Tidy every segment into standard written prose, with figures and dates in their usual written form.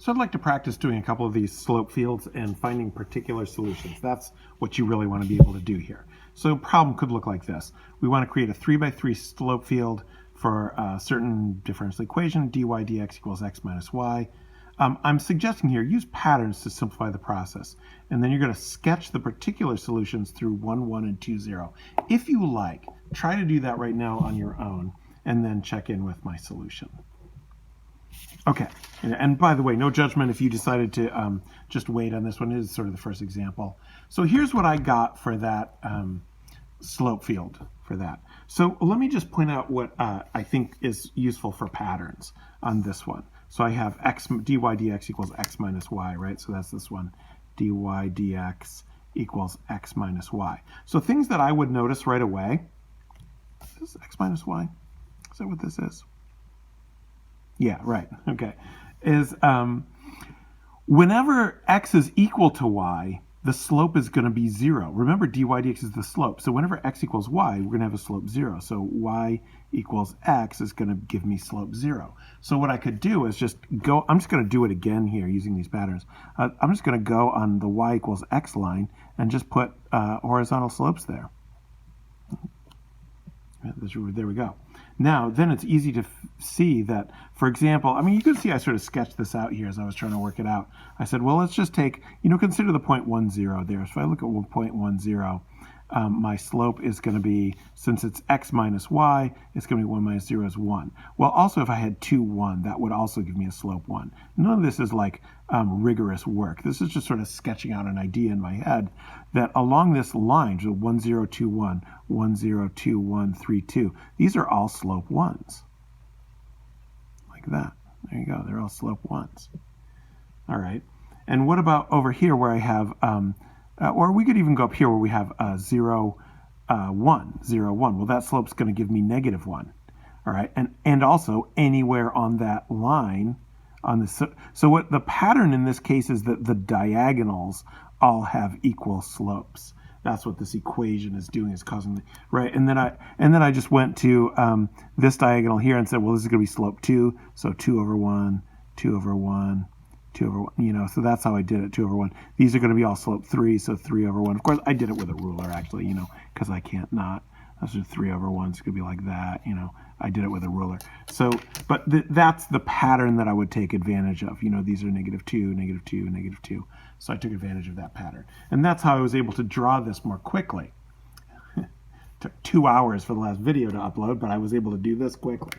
So I'd like to practice doing a couple of these slope fields and finding particular solutions. That's what you really want to be able to do here. So a problem could look like this. We want to create a 3x3 slope field for a certain differential equation, dy dx equals x minus y. I'm suggesting here, use patterns to simplify the process. And then you're going to sketch the particular solutions through 1, 1, and 2, 0. If you like, try to do that right now on your own, and then check in with my solution. Okay, and by the way, no judgment if you decided to just wait on this one. It is sort of the first example. So here's what I got for that slope field for that. So let me just point out what I think is useful for patterns on this one. So I have x dy dx equals x minus y, right? So that's this one, dy dx equals x minus y. So things that I would notice right away, is this x minus y? Is that what this is? Yeah, right, okay. Is whenever x is equal to y, the slope is going to be 0. Remember, dy dx is the slope. So whenever x equals y, we're going to have a slope 0. So y equals x is going to give me slope 0. So what I could do is just go, I'm just going to do it again here using these patterns. I'm just going to go on the y equals x line and just put horizontal slopes there. There we go. Now, then it's easy to see that, for example, I mean, you can see I sort of sketched this out here as I was trying to work it out. I said, well, let's just take, consider the point 1, 0 there. So if I look at point 1, 0, my slope is going to be, since it's x minus y, it's going to be 1 minus 0 is 1. Well, also if I had 2, 1, that would also give me a slope 1. None of this is like rigorous work. This is just sort of sketching out an idea in my head that along this line, so 1, 0, 2, 1, 1, 0, 2, 1, 3, 2, these are all slope 1s. Like that. There you go. They're all slope 1s. All right. And what about over here where I have, or we could even go up here where we have 0, 1, 0, 1. Well, that slope's going to give me negative 1. All right. And also anywhere on that line, on this. So what the pattern in this case is that the diagonals all have equal slopes. That's what this equation is doing, is causing, right? And then I just went to this diagonal here and said, well, this is going to be slope 2. So 2 over 1, 2 over 1, 2 over 1, so that's how I did it, 2 over 1. These are going to be all slope 3, so 3 over 1. Of course, I did it with a ruler, actually, because I can't not. That's just 3 over 1, it's going to be like that, I did it with a ruler. So, but that's the pattern that I would take advantage of. These are negative 2, negative 2, negative 2. So I took advantage of that pattern. And that's how I was able to draw this more quickly. Took 2 hours for the last video to upload, but I was able to do this quickly.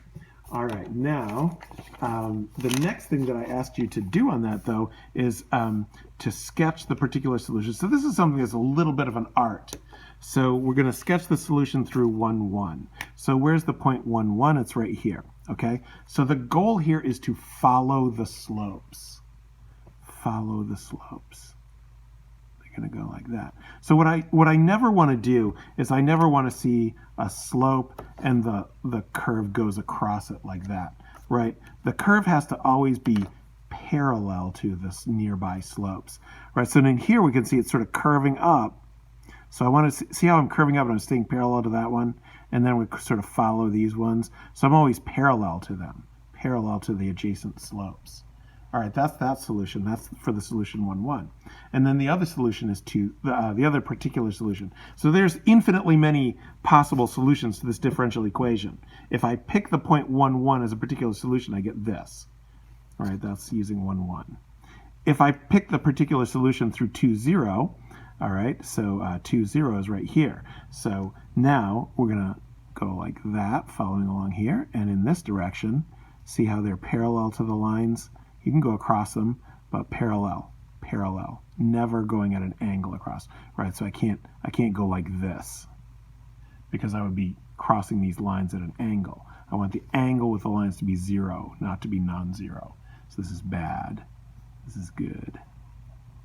All right, now, the next thing that I asked you to do on that, though, is to sketch the particular solution. So this is something that's a little bit of an art. So we're going to sketch the solution through 1, 1. So where's the point 1, 1? It's right here, okay? So the goal here is to follow the slopes. Follow the slopes. They're going to go like that. So what I never want to do is I never want to see a slope and the curve goes across it like that, right? The curve has to always be parallel to this nearby slopes, right? So then here we can see it's sort of curving up. So I want to see how I'm curving up and I'm staying parallel to that one, and then we sort of follow these ones. So I'm always parallel to them, parallel to the adjacent slopes. All right, that's that solution. That's for the solution 1, 1. And then the other solution is the other particular solution. So there's infinitely many possible solutions to this differential equation. If I pick the point 1, 1 as a particular solution, I get this. All right, that's using 1, 1. If I pick the particular solution through 2, 0, all right, so 2, 0 is right here. So now we're going to go like that, following along here. And in this direction, see how they're parallel to the lines? You can go across them, but parallel, parallel, never going at an angle across, right? So I can't go like this because I would be crossing these lines at an angle. I want the angle with the lines to be 0, not to be non-zero. So this is bad. This is good.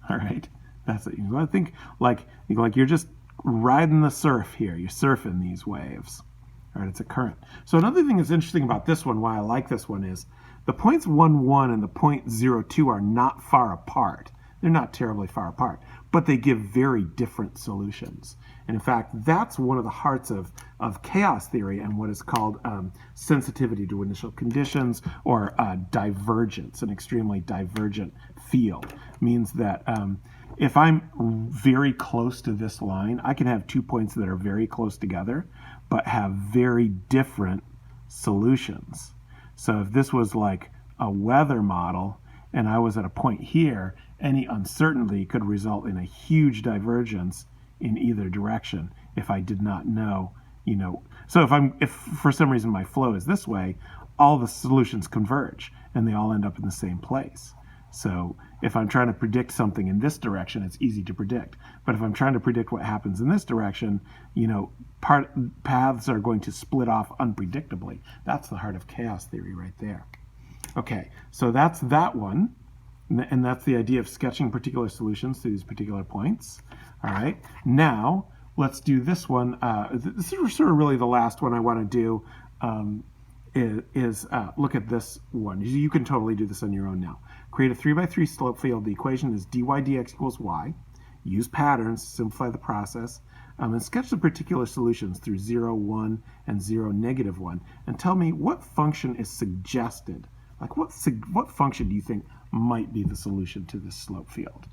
All right, that's it. I think like you're just riding the surf here. You're surfing these waves. All right, it's a current. So another thing that's interesting about this one, why I like this one, is the points 1, 1 and the point 0, 2 are not far apart. They're not terribly far apart, but they give very different solutions. And in fact, that's one of the hearts of chaos theory and what is called sensitivity to initial conditions, or divergence. An extremely divergent field means that if I'm very close to this line, I can have 2 points that are very close together, but have very different solutions. So if this was like a weather model, and I was at a point here, any uncertainty could result in a huge divergence in either direction if I did not know, So if for some reason my flow is this way, all the solutions converge and they all end up in the same place. So if I'm trying to predict something in this direction, it's easy to predict. But if I'm trying to predict what happens in this direction, paths are going to split off unpredictably. That's the heart of chaos theory right there. Okay, so that's that one. And that's the idea of sketching particular solutions to these particular points. All right, now let's do this one. This is sort of really the last one I want to do. Look at this one. You can totally do this on your own now. Create a 3x3 slope field. The equation is dy dx equals y. Use patterns to simplify the process. And sketch the particular solutions through 0, 1, and 0, -1. And tell me what function is suggested. Like what function do you think might be the solution to this slope field?